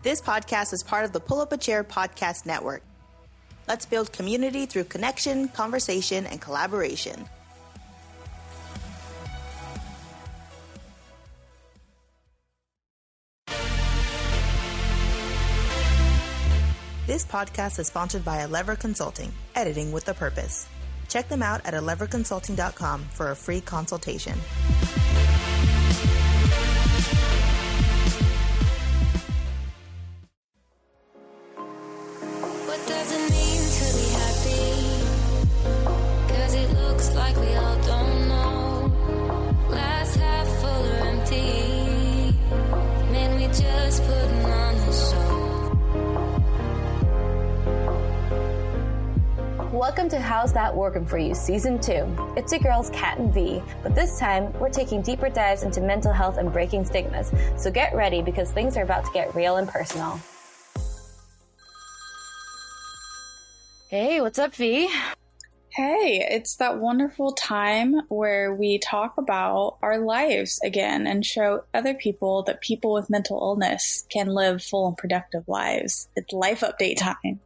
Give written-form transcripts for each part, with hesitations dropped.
This podcast is part of the Pull Up a Chair podcast network. Let's build community through connection, conversation, and collaboration. This podcast is sponsored by Lever Consulting, editing with a purpose. Check them out at leverconsulting.com for a free consultation. What does it mean to be happy? 'Cause it looks like we all don't know. Glass half full or empty. Man, we just putting on the show. Welcome to How's That Working For You Season 2. It's your girls Kat and V, but this time we're taking deeper dives into mental health and breaking stigmas. So get ready because things are about to get real and personal. Hey, what's up, V? Hey, it's that wonderful time where we talk about our lives again and show other people that people with mental illness can live full and productive lives. It's life update time.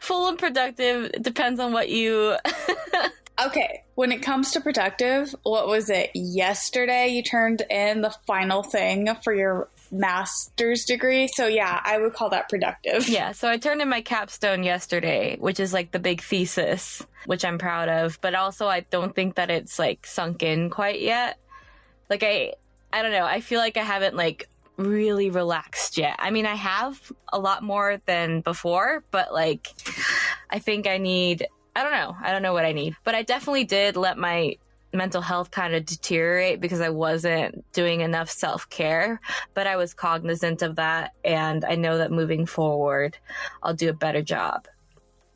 Full and productive depends on what you... Okay, when it comes to productive, what was it? Yesterday you turned in the final thing for your master's degree. So yeah, I would call that productive. Yeah, so I turned in my capstone yesterday, which is like the big thesis, which I'm proud of. But also I don't think that it's like sunk in quite yet. Like I don't know. I feel like I haven't like really relaxed yet. I mean, I have a lot more than before, but like I think I need... I don't know what I need, but I definitely did let my mental health kind of deteriorate because I wasn't doing enough self-care, but I was cognizant of that. And I know that moving forward, I'll do a better job.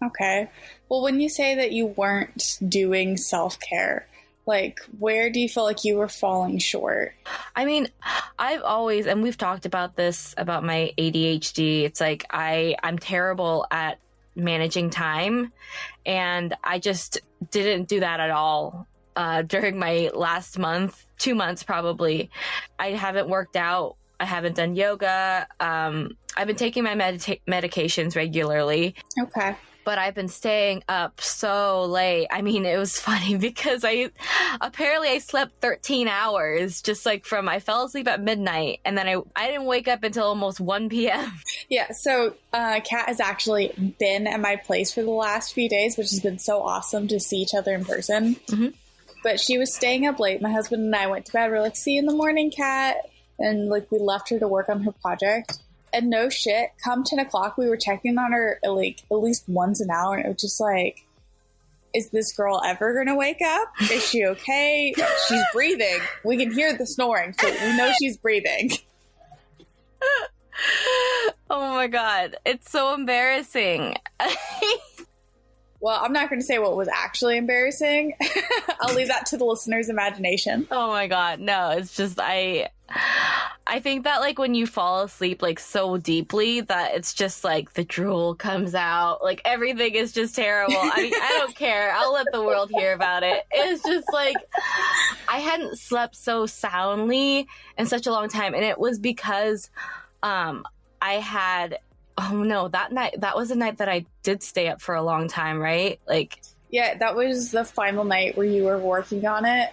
Okay. Well, when you say that you weren't doing self-care, like, where do you feel like you were falling short? I mean, I've always, and we've talked about this, about my ADHD. It's like, I'm terrible at managing time, and I just didn't do that at all during my last month, 2 months probably. I haven't worked out. I haven't done yoga. I've been taking my medications regularly. Okay. But I've been staying up so late. I mean, it was funny because I slept 13 hours just like I fell asleep at midnight, and then I didn't wake up until almost 1 p.m. Yeah, so Kat has actually been at my place for the last few days, which has been so awesome to see each other in person. Mm-hmm. But she was staying up late. My husband and I went to bed. We're like, see you in the morning, Kat. And like we left her to work on her project. And no shit, come 10 o'clock, we were checking on her like at least once an hour. And it was just like, is this girl ever going to wake up? Is she okay? She's breathing. We can hear the snoring, so we know she's breathing. Oh my God. It's so embarrassing. Well, I'm not going to say what was actually embarrassing. I'll leave that to the listener's imagination. Oh my God. No, it's just, I think that like when you fall asleep like so deeply that it's just like the drool comes out, like everything is just terrible. I mean, I don't care. I'll let the world hear about it. It's just like I hadn't slept so soundly in such a long time, and it was because I had... Oh no, that was the night that I did stay up for a long time, right? Like, yeah, that was the final night where you were working on it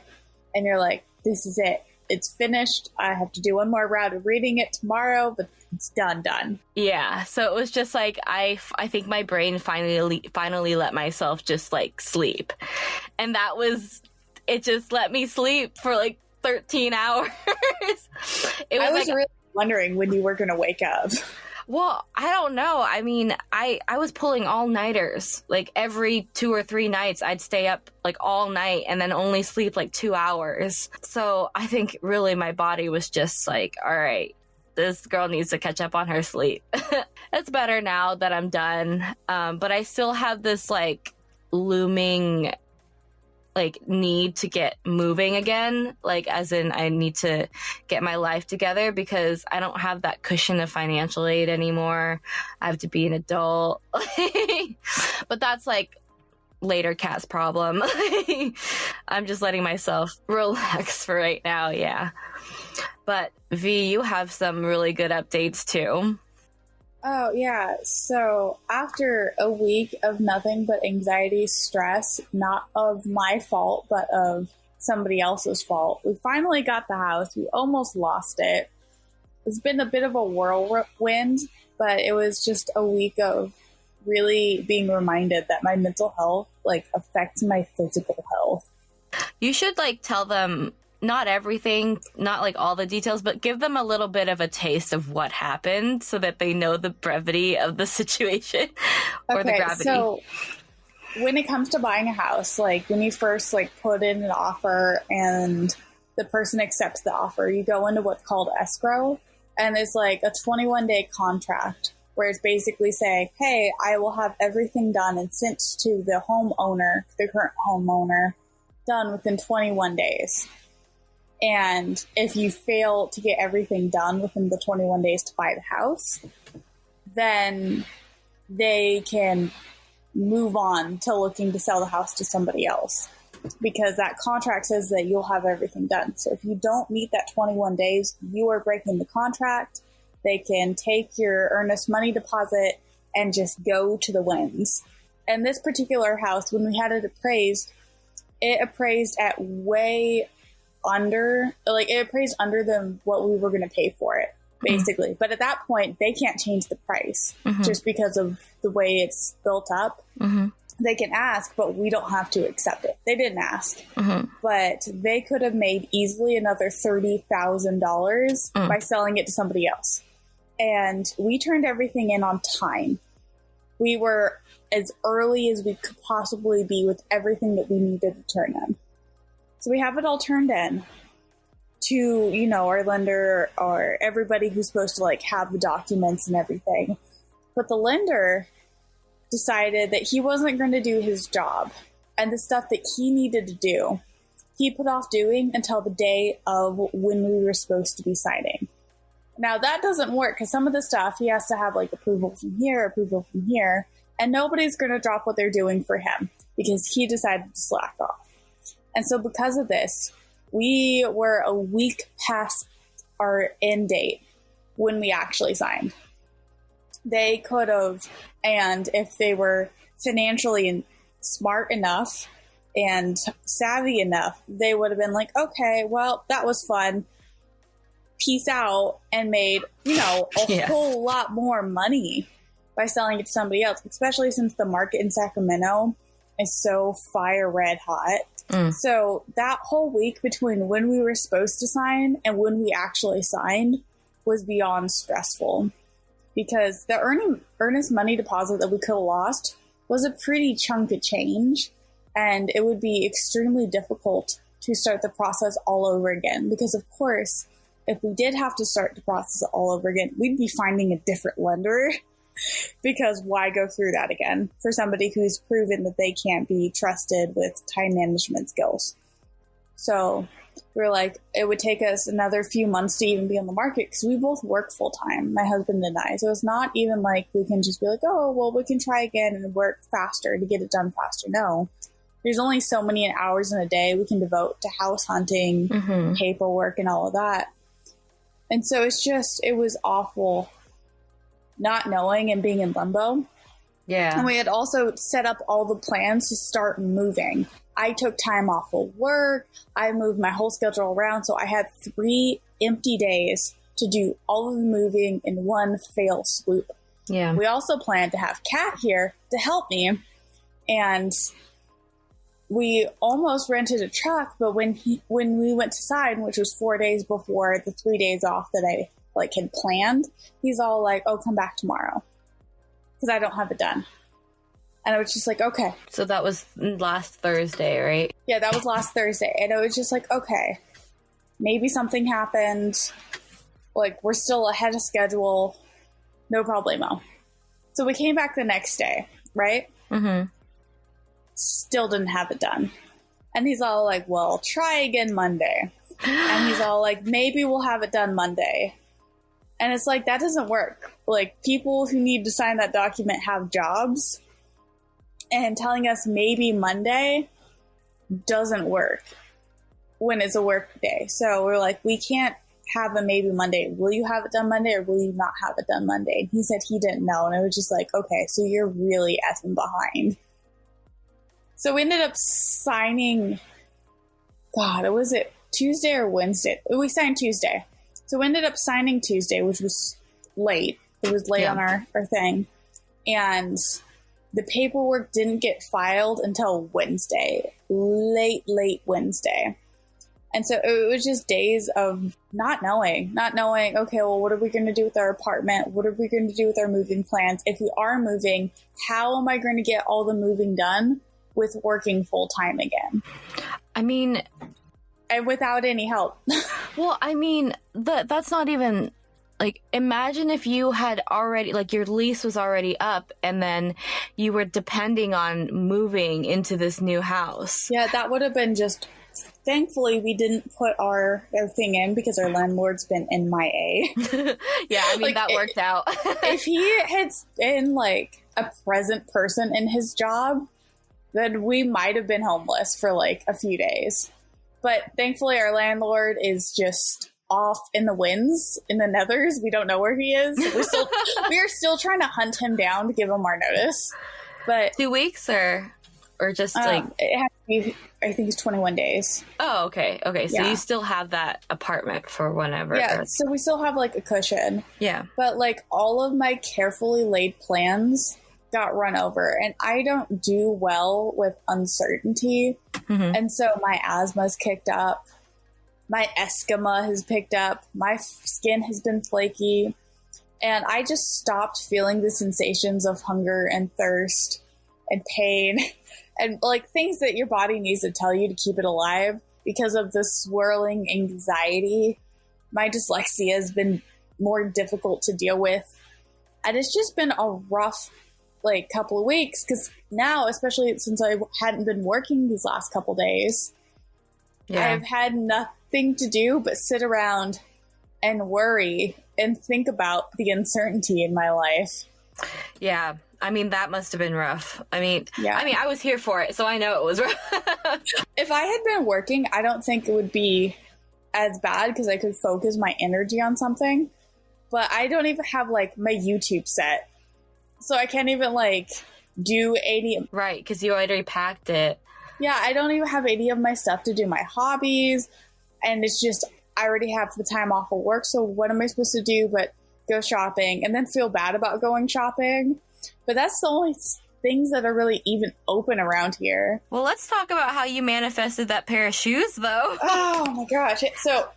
and you're like, this is it. It's finished. I have to do one more round of reading it tomorrow, but it's done. Yeah. So it was just like, I think my brain finally let myself just like sleep. And it just let me sleep for like 13 hours. I was really wondering when you were going to wake up. Well, I don't know. I mean, I was pulling all-nighters. Like, every 2 or 3 nights, I'd stay up, like, all night and then only sleep, like, 2 hours. So I think, really, my body was just like, all right, this girl needs to catch up on her sleep. It's better now that I'm done. But I still have this, like, looming... like need to get moving again, like as in I need to get my life together because I don't have that cushion of financial aid anymore. I have to be an adult. But that's like later Kat's problem. I'm just letting myself relax for right now. Yeah. But V, you have some really good updates too. Oh, yeah. So after a week of nothing but anxiety, stress, not of my fault, but of somebody else's fault, we finally got the house. We almost lost it. It's been a bit of a whirlwind, but it was just a week of really being reminded that my mental health, like, affects my physical health. You should, like, tell them not everything, not like all the details, but give them a little bit of a taste of what happened so that they know the brevity of the situation or the gravity. So when it comes to buying a house, like when you first like put in an offer and the person accepts the offer, you go into what's called escrow, and it's like a 21-day contract where it's basically saying, hey, I will have everything done and sent to the homeowner, the current homeowner, done within 21 days. And if you fail to get everything done within the 21 days to buy the house, then they can move on to looking to sell the house to somebody else, because that contract says that you'll have everything done. So if you don't meet that 21 days, you are breaking the contract. They can take your earnest money deposit and just go to the winds. And this particular house, when we had it appraised at way under, like it appraised under than what we were going to pay for it, basically. Mm-hmm. But at that point, they can't change the price just because of the way it's built up. Mm-hmm. They can ask, but we don't have to accept it. They didn't ask, but they could have made easily another $30,000 by selling it to somebody else. And we turned everything in on time. We were as early as we could possibly be with everything that we needed to turn in. So we have it all turned in to, you know, our lender or everybody who's supposed to like have the documents and everything. But the lender decided that he wasn't going to do his job, and the stuff that he needed to do, he put off doing until the day of when we were supposed to be signing. Now that doesn't work because some of the stuff he has to have like approval from here, and nobody's going to drop what they're doing for him because he decided to slack off. And so because of this, we were a week past our end date when we actually signed. They could have, and if they were financially smart enough and savvy enough, they would have been like, okay, well, that was fun. Peace out, and made, you know, a whole lot more money by selling it to somebody else, especially since the market in Sacramento is so fire red hot. So that whole week between when we were supposed to sign and when we actually signed was beyond stressful, because the earnest money deposit that we could have lost was a pretty chunk of change, and it would be extremely difficult to start the process all over again. Because of course, if we did have to start the process all over again, we'd be finding a different lender. Because why go through that again for somebody who's proven that they can't be trusted with time management skills? So we're like, it would take us another few months to even be on the market because we both work full time, my husband and I. So it's not even like we can just be like, oh, well, we can try again and work faster to get it done faster. No, there's only so many hours in a day we can devote to house hunting, paperwork, and all of that. And so it was awful not knowing and being in limbo. Yeah. And we had also set up all the plans to start moving. I took time off of work. I moved my whole schedule around. So I had 3 empty days to do all of the moving in one fell swoop. Yeah. We also planned to have Kat here to help me. And we almost rented a truck, but when we went to sign, which was 4 days before the 3 days off that I had planned, he's all like, oh, come back tomorrow because I don't have it done. And I was just like, okay. So that was last Thursday, right? Yeah, that was last Thursday. And it was just like, okay, maybe something happened. Like, we're still ahead of schedule. No problemo. So we came back the next day, right? Still didn't have it done. And he's all like, well, try again Monday. And he's all like, maybe we'll have it done Monday. And it's like, that doesn't work. Like, people who need to sign that document have jobs. And telling us maybe Monday doesn't work when it's a work day. So we're like, we can't have a maybe Monday. Will you have it done Monday or will you not have it done Monday? He said he didn't know. And I was just like, okay, so you're really effing behind. So we ended up signing, God, was it Tuesday or Wednesday? We signed Tuesday. So we ended up signing Tuesday, which was late. It was late on our thing. And the paperwork didn't get filed until Wednesday. Late Wednesday. And so it was just days of not knowing, okay, well, what are we going to do with our apartment? What are we going to do with our moving plans? If we are moving, how am I going to get all the moving done with working full time again? I mean, and without any help. Well, I mean, that's not even, like, imagine if you had already, like, your lease was already up and then you were depending on moving into this new house. Yeah, that would have been just... Thankfully, we didn't put our thing in because our landlord's been MIA. Yeah, I mean, like, that worked out. If he had been, like, a present person in his job, then we might have been homeless for, like, a few days. But thankfully, our landlord is just off in the winds in the nethers. We don't know where he is. We are still trying to hunt him down to give him our notice. But 2 weeks or just like it has to be, I think it's 21 days. Oh, okay. So you still have that apartment for whenever. Yeah, so we still have like a cushion. Yeah. But like all of my carefully laid plans got run over, and I don't do well with uncertainty. Mm-hmm. And so my asthma's kicked up. My eczema has picked up. My skin has been flaky. And I just stopped feeling the sensations of hunger and thirst and pain and like things that your body needs to tell you to keep it alive because of the swirling anxiety. My dyslexia has been more difficult to deal with. And it's just been a rough like couple of weeks because now, especially since I hadn't been working these last couple days, I've had nothing to do but sit around and worry and think about the uncertainty in my life. Yeah. I mean, that must have been rough. I mean, I was here for it, so I know it was rough. If I had been working, I don't think it would be as bad because I could focus my energy on something. But I don't even have, like, my YouTube set. So I can't even, like, do any... Right, because you already packed it. Yeah, I don't even have any of my stuff to do my hobbies. And it's just, I already have the time off of work. So what am I supposed to do but go shopping and then feel bad about going shopping? But that's the only things that are really even open around here. Well, let's talk about how you manifested that pair of shoes, though. Oh, my gosh. So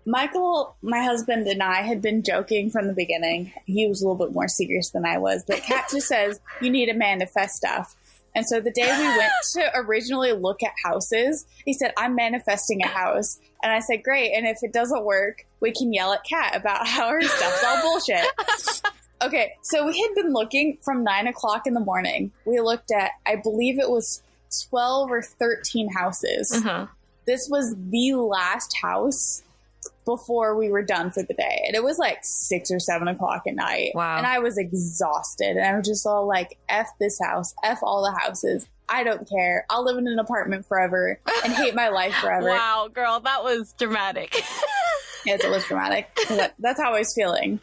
Michael, my husband, and I had been joking from the beginning. He was a little bit more serious than I was. But Kat just says, you need to manifest stuff. And so the day we went to originally look at houses, he said, I'm manifesting a house. And I said, great. And if it doesn't work, we can yell at Kat about how her stuff's all bullshit. Okay, so we had been looking from 9 o'clock in the morning. We looked at, I believe it was 12 or 13 houses. Uh-huh. This was the last house before we were done for the day. And it was like 6 or 7 o'clock at night. Wow. And I was exhausted. And I was just all like, F this house, F all the houses. I don't care. I'll live in an apartment forever and hate my life forever. Wow, girl, that was dramatic. Yes, it was dramatic. That's how I was feeling.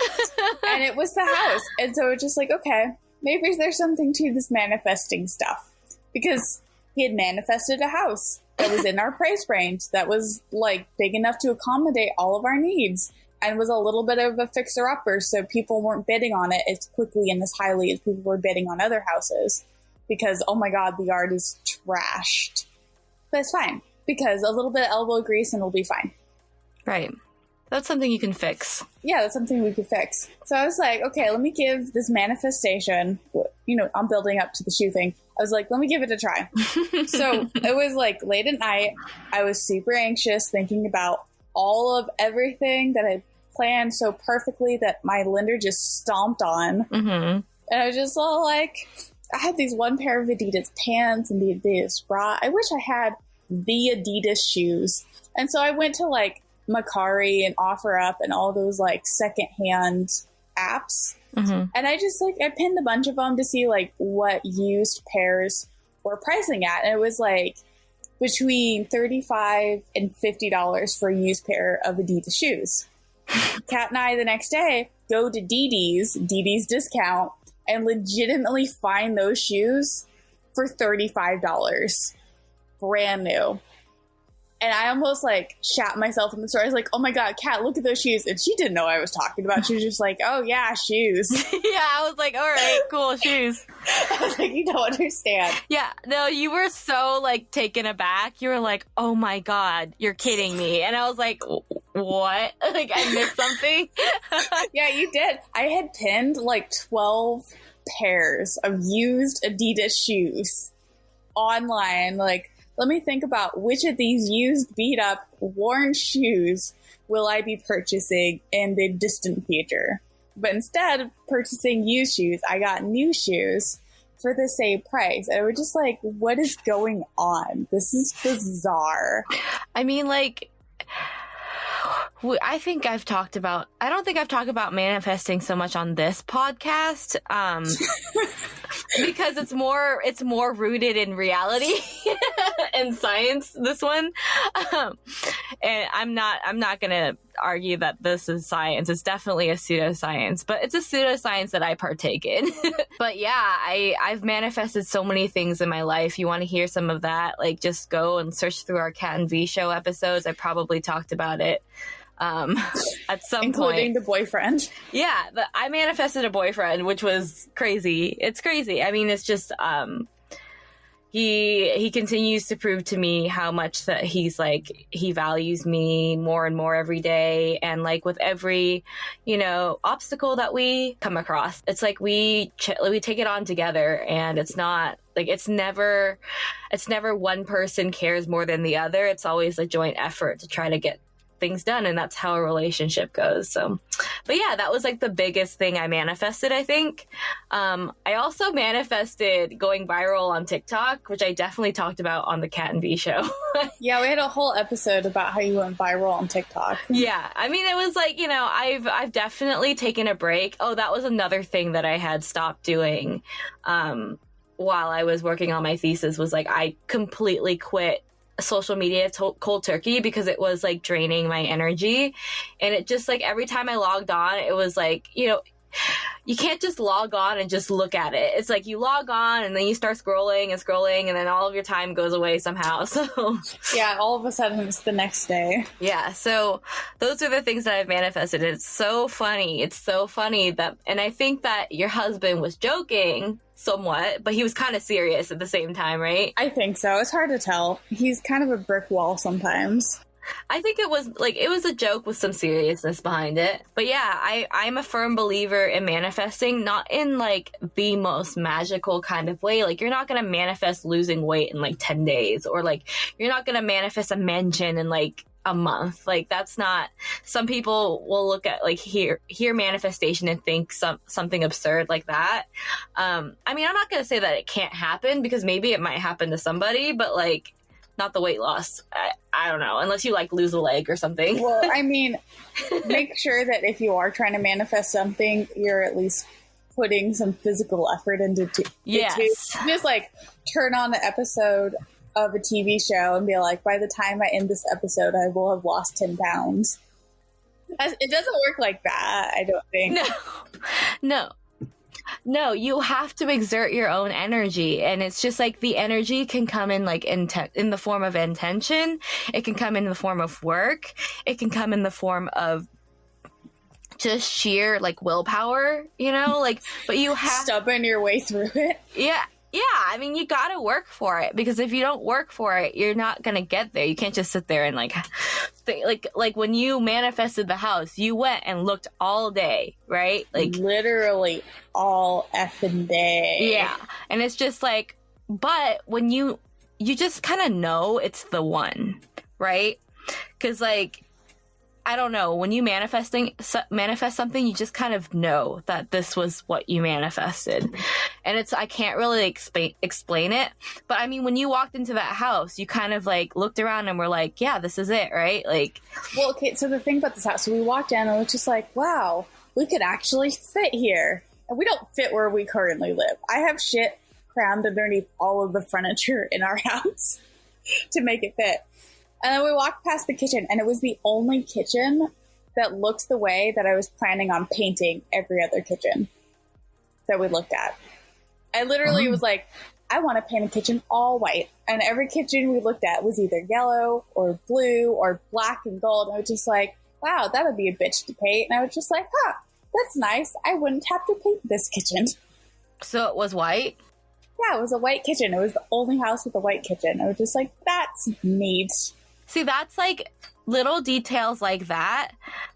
And it was the house. And so it's just like, okay, maybe there's something to this manifesting stuff. Because he had manifested a house that was in our price range that was like big enough to accommodate all of our needs and was a little bit of a fixer-upper, so people weren't bidding on it as quickly and as highly as people were bidding on other houses. Because, oh my God, the yard is trashed. But it's fine. Because a little bit of elbow grease and it'll be fine. Right. That's something you can fix. Yeah, that's something we could fix. So I was like, okay, let me give this manifestation, you know, I'm building up to the shoe thing. I was like, let me give it a try. So it was like late at night. I was super anxious thinking about all of everything that I planned so perfectly that my lender just stomped on. Mm-hmm. And I was just all like, I had these one pair of Adidas pants and the Adidas bra. I wish I had the Adidas shoes. And so I went to like Macari and OfferUp and all those like secondhand apps. Mm-hmm. And I just like, I pinned a bunch of them to see like what used pairs were pricing at. And it was like between $35 and $50 for a used pair of Adidas shoes. Kat and I the next day go to DD's discount, and legitimately find those shoes for $35. Brand new. And I almost like shat myself in the store. I was like, oh my God, Kat, look at those shoes. And she didn't know what I was talking about. She was just like, oh yeah, shoes. Yeah, I was like, all right, cool, shoes. I was like, you don't understand. Yeah, no, you were so like taken aback. You were like, oh my God, you're kidding me. And I was like, what? Like I missed something? Yeah, you did. I had pinned like 12 pairs of used Adidas shoes online. Like, let me think about which of these used, beat up, worn shoes will I be purchasing in the distant future. But instead of purchasing used shoes, I got new shoes for the same price. And we're just like, what is going on? This is bizarre. I mean, like, I don't think I've talked about manifesting so much on this podcast, because it's more rooted in reality and science, this one. And I'm not going to argue that this is science. It's definitely a pseudoscience, but it's a pseudoscience that I partake in. But yeah, I've manifested so many things in my life. You want to hear some of that? Like, just go and search through our Cat and V show episodes. I probably talked about it at some including point. the boyfriend. Yeah, I manifested a boyfriend, which was crazy. It's crazy. I mean, it's just he continues to prove to me how much that he values me more and more every day. And like with every, obstacle that we come across, it's like we take it on together, and it's not like, it's never one person cares more than the other. It's always a joint effort to try to get things done, and that's how a relationship goes. So, but yeah, that was like the biggest thing I manifested, I think. I also manifested going viral on TikTok, which I definitely talked about on the Cat and V show. Yeah, we had a whole episode about how you went viral on TikTok. Yeah, I mean, it was like, I've definitely taken a break. Oh, that was another thing that I had stopped doing while I was working on my thesis, was like I completely quit social media cold turkey because it was like draining my energy. And it just like every time I logged on, it was like, you can't just log on and just look at it. It's like you log on and then you start scrolling and then all of your time goes away somehow. So yeah, all of a sudden it's the next day. Yeah, so those are the things that I've manifested. It's so funny. That, and I think that your husband was joking somewhat, but he was kind of serious at the same time, right? I think so. It's hard to tell. He's kind of a brick wall sometimes. I think it was a joke with some seriousness behind it. But yeah, I'm a firm believer in manifesting, not in like the most magical kind of way. Like, you're not going to manifest losing weight in like 10 days, or like you're not going to manifest a mansion in like a month. Like, that's not, some people will look at like hear manifestation and think something absurd like that. I mean, I'm not going to say that it can't happen, because maybe it might happen to somebody, but like, not the weight loss. I don't know, unless you like lose a leg or something. Well, I mean, make sure that if you are trying to manifest something, you're at least putting some physical effort into it. Yes. Just like turn on an episode of a TV show and be like, by the time I end this episode, I will have lost 10 pounds. It doesn't work like that, I don't think. No, you have to exert your own energy, and it's just like the energy can come in like in the form of intention. It can come in the form of work. It can come in the form of just sheer like willpower, like, but you have stubborn your way through it. Yeah. I mean, you got to work for it, because if you don't work for it, you're not going to get there. You can't just sit there and like when you manifested the house, you went and looked all day, right? Like literally all effing day. Yeah. And it's just like, but when you just kind of know it's the one, right? Because like, I don't know, when you manifest something, you just kind of know that this was what you manifested. And I can't really explain it. But I mean, when you walked into that house, you kind of like looked around and were like, yeah, this is it, right? Like, well, okay, so the thing about this house, so we walked in and it was just like, wow, we could actually fit here. And we don't fit where we currently live. I have shit crammed underneath all of the furniture in our house. to make it fit. And then we walked past the kitchen, and it was the only kitchen that looks the way that I was planning on painting every other kitchen that we looked at. I literally was like, I want to paint a kitchen all white. And every kitchen we looked at was either yellow or blue or black and gold. And I was just like, wow, that would be a bitch to paint. And I was just like, that's nice. I wouldn't have to paint this kitchen. So it was white? Yeah, it was a white kitchen. It was the only house with a white kitchen. I was just like, that's neat. See, that's like little details like that.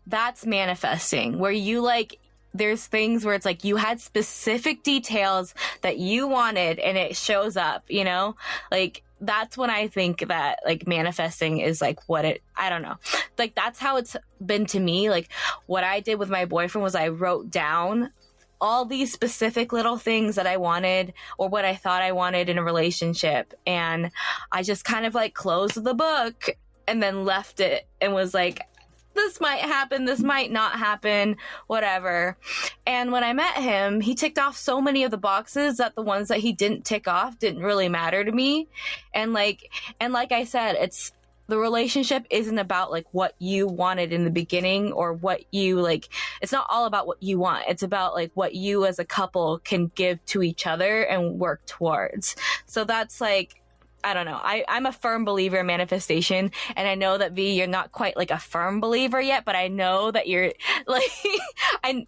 That's manifesting, where you like, there's things where it's like you had specific details that you wanted and it shows up, you know? Like, that's when I think that like manifesting is like I don't know. Like, that's how it's been to me. Like, what I did with my boyfriend was I wrote down all these specific little things that I wanted or what I thought I wanted in a relationship. And I just kind of like closed the book and then left it and was like, this might happen, this might not happen, whatever. And when I met him, he ticked off so many of the boxes that the ones that he didn't tick off didn't really matter to me. And like I said, the relationship isn't about like what you wanted in the beginning or what you like. It's not all about what you want. It's about like what you as a couple can give to each other and work towards. So that's like, I don't know. I'm a firm believer in manifestation, and I know that V, you're not quite like a firm believer yet, but I know that you're like, I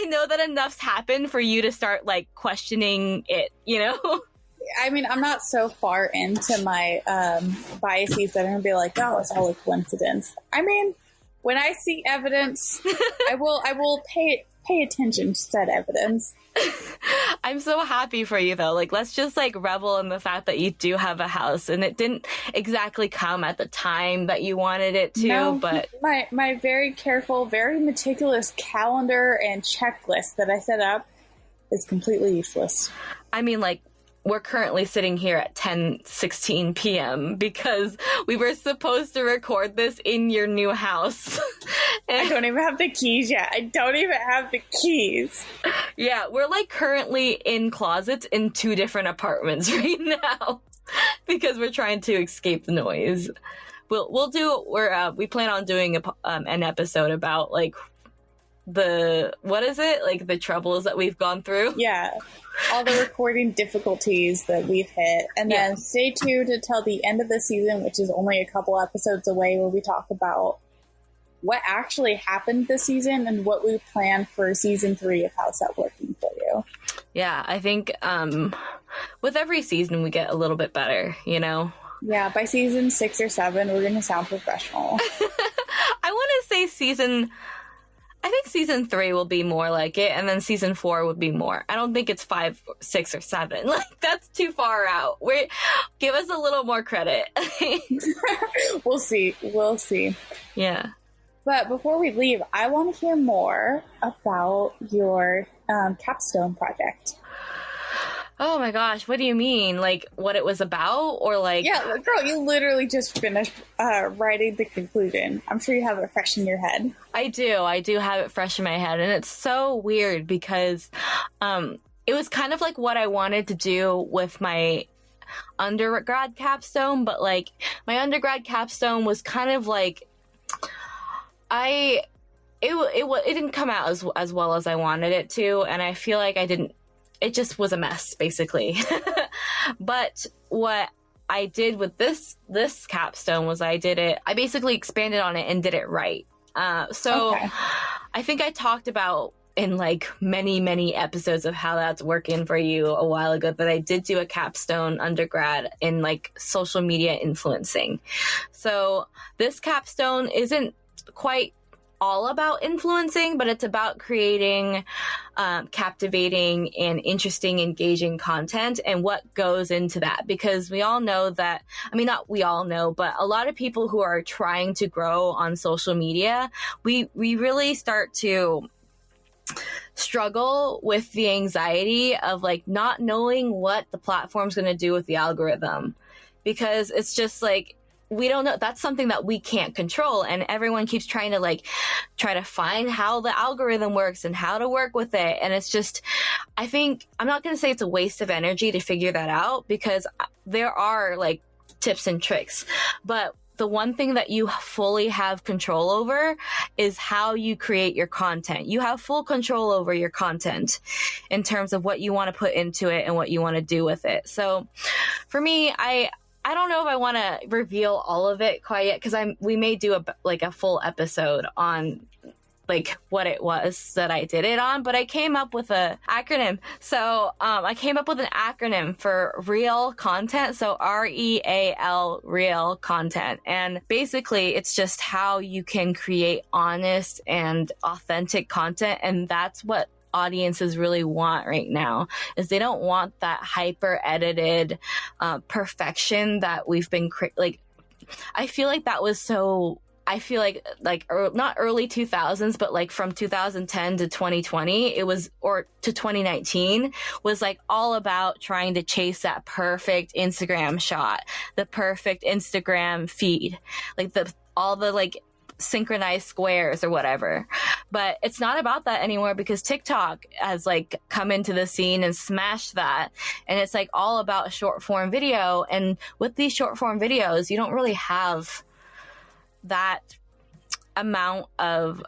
know that enough's happened for you to start like questioning it, you know? I mean, I'm not so far into my biases that I'm going to be like, oh, it's all a coincidence. I mean, when I see evidence, I will pay attention to said evidence. I'm so happy for you though. Like, let's just like revel in the fact that you do have a house and it didn't exactly come at the time that you wanted it to, no, but my very careful, very meticulous calendar and checklist that I set up is completely useless. I mean, like, we're currently sitting here at 10:16 p.m. because we were supposed to record this in your new house. And I don't even have the keys yet. Yeah, we're like currently in closets in 2 different apartments right now because we're trying to escape the noise. We plan on doing an episode about like the troubles that we've gone through. Yeah. All the recording difficulties that we've hit. And then stay tuned until the end of the season, which is only a couple episodes away, where we talk about what actually happened this season and what we plan for season 3 of How's That Working For You. Yeah, I think with every season we get a little bit better, you know? Yeah, by season 6 or 7, we're going to sound professional. I want to say I think season 3 will be more like it, and then season 4 would be more. I don't think it's 5, 6, or 7. Like, that's too far out. Give us a little more credit. We'll see. Yeah. But before we leave, I want to hear more about your capstone project. Oh my gosh, what do you mean? Like, what it was about? Or like... Yeah, girl, you literally just finished writing the conclusion. I'm sure you have it fresh in your head. I do have it fresh in my head. And it's so weird because it was kind of like what I wanted to do with my undergrad capstone. But like, my undergrad capstone was kind of like... It didn't come out as well as I wanted it to. And I feel like it just was a mess, basically. But what I did with this capstone was I basically expanded on it and did it right. Okay. I think I talked about in like many, many episodes of How That's Working For You a while ago that I did do a capstone undergrad in like social media influencing. So this capstone isn't quite all about influencing, but it's about creating captivating and interesting, engaging content and what goes into that. Because we all know that, I mean, not we all know, but a lot of people who are trying to grow on social media, we really start to struggle with the anxiety of like not knowing what the platform's going to do with the algorithm, because it's just like, we don't know. That's something that we can't control. And everyone keeps trying to find how the algorithm works and how to work with it. And it's just, I think, I'm not going to say it's a waste of energy to figure that out, because there are like tips and tricks. But the one thing that you fully have control over is how you create your content. You have full control over your content in terms of what you want to put into it and what you want to do with it. So for me, I don't know if I want to reveal all of it quite yet, because we may do a full episode on like what it was that I did it on, but I came up with an acronym. So I came up with an acronym for real content. So REAL, real content. And basically it's just how you can create honest and authentic content. And that's what audiences really want right now, is they don't want that hyper edited perfection that we've been I feel like that was so, I feel like not early 2000s, but like from 2010 to 2020, or to 2019 was like all about trying to chase that perfect Instagram shot, the perfect Instagram feed, like all the like synchronized squares or whatever. But it's not about that anymore, because TikTok has like come into the scene and smashed that. And it's like all about short form video. And with these short form videos, you don't really have that amount of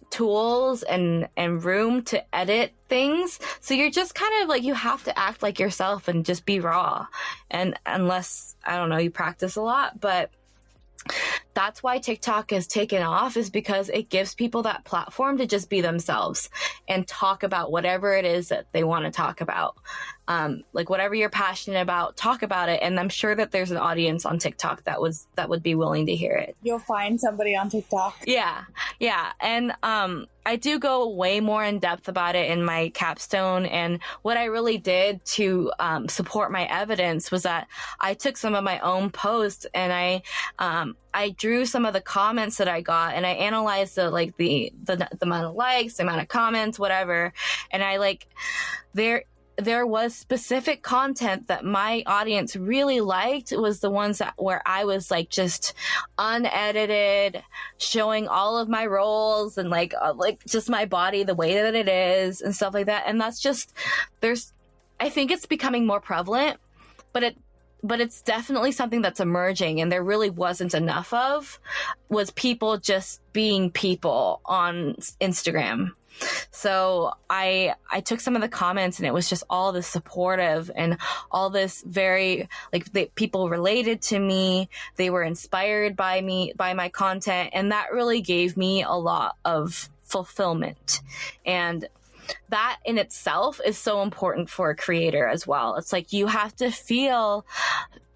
tools and room to edit things. So you're just kind of like, you have to act like yourself and just be raw. And unless, I don't know, you practice a lot, but that's why TikTok has taken off, is because it gives people that platform to just be themselves and talk about whatever it is that they want to talk about. Like whatever you're passionate about, talk about it. And I'm sure that there's an audience on TikTok that would be willing to hear it. You'll find somebody on TikTok. Yeah. And I do go way more in depth about it in my capstone. And what I really did to support my evidence was that I took some of my own posts and I drew some of the comments that I got, and I analyzed the amount of likes, the amount of comments, whatever. And there was specific content that my audience really liked. It was the ones where I was like just unedited, showing all of my roles and like just my body the way that it is and stuff like that. And that's just, I think it's becoming more prevalent, but it's definitely something that's emerging, and there really wasn't enough of, was people just being people on Instagram. So I took some of the comments, and it was just all this supportive and all this very, like, people related to me. They were inspired by me, by my content. And that really gave me a lot of fulfillment. And that in itself is so important for a creator as well. It's like, you have to feel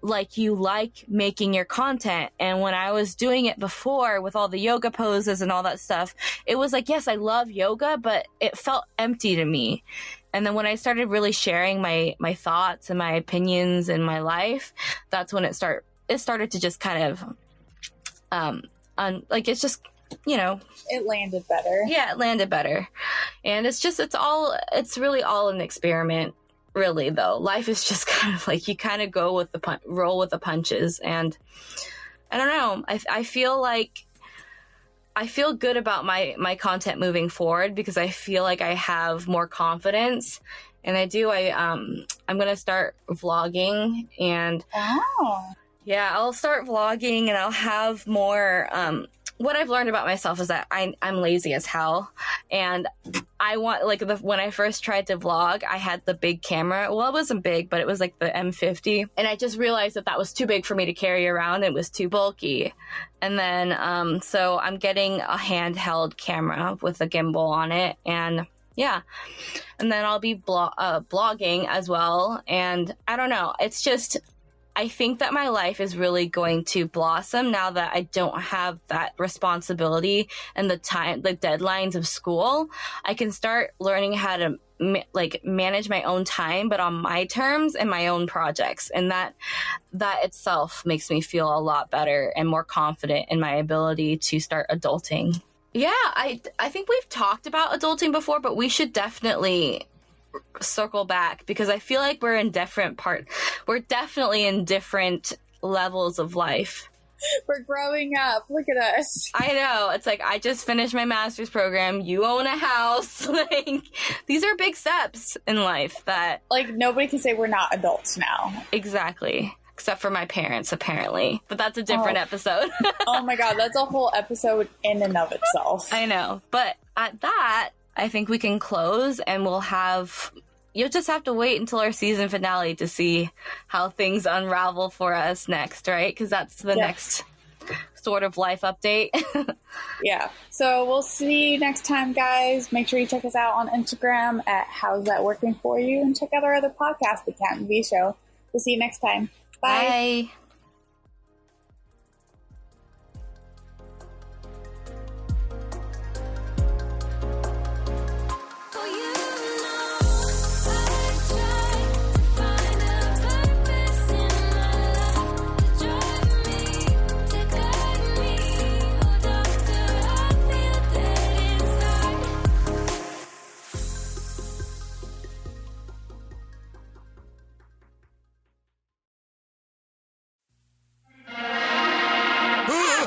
like you like making your content. And when I was doing it before with all the yoga poses and all that stuff, it was like, yes, I love yoga, but it felt empty to me. And then when I started really sharing my thoughts and my opinions in my life, that's when it started to just kind of, it's just, you know, it landed better. Yeah, it landed better. And it's really all an experiment. Really, though, life is just kind of like, you kind of go with roll with the punches. And I don't know, I feel like I feel good about my content moving forward, because I feel like I have more confidence. And I'm going to start vlogging, and yeah, I'll start vlogging, and I'll have more, what I've learned about myself is that I'm lazy as hell. And I want, when I first tried to vlog, I had the big camera. Well, it wasn't big, but it was like the M50. And I just realized that was too big for me to carry around. It was too bulky. And then, so I'm getting a handheld camera with a gimbal on it. And yeah. And then I'll be blogging as well. And I don't know. It's just, I think that my life is really going to blossom now that I don't have that responsibility and the deadlines of school. I can start learning how to manage my own time, but on my terms and my own projects. And that itself makes me feel a lot better and more confident in my ability to start adulting. Yeah, I think we've talked about adulting before, but we should definitely circle back, because I feel like we're definitely in different levels of life. We're growing up. Look at us. I know. It's like, I just finished my master's program. You own a house. These are big steps in life that, nobody can say we're not adults now. Exactly. except for my parents, apparently. But that's a different episode. Oh my god, that's a whole episode in and of itself. I know. But at that, I think we can close, and we'll have... You'll just have to wait until our season finale to see how things unravel for us next, right? Because that's the next sort of life update. Yeah. So we'll see you next time, guys. Make sure you check us out on Instagram at How's That Working For You, and check out our other podcast, The Cat and V Show. We'll see you next time. Bye. Bye.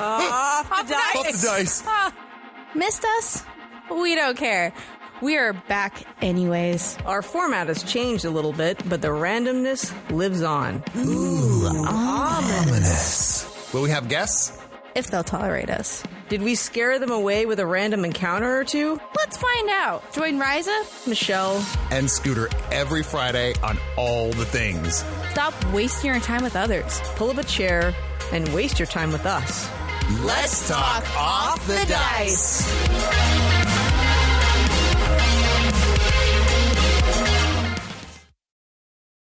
Off the dice. Missed us? We don't care. We are back anyways. Our format has changed a little bit, but the randomness lives on. Ooh, ominous. Will we have guests? If they'll tolerate us. Did we scare them away with a random encounter or two? Let's find out. Join Riza, Michelle, And Scooter every Friday on all the things. Stop wasting your time with others. Pull up a chair and waste your time with us. Let's talk off the dice.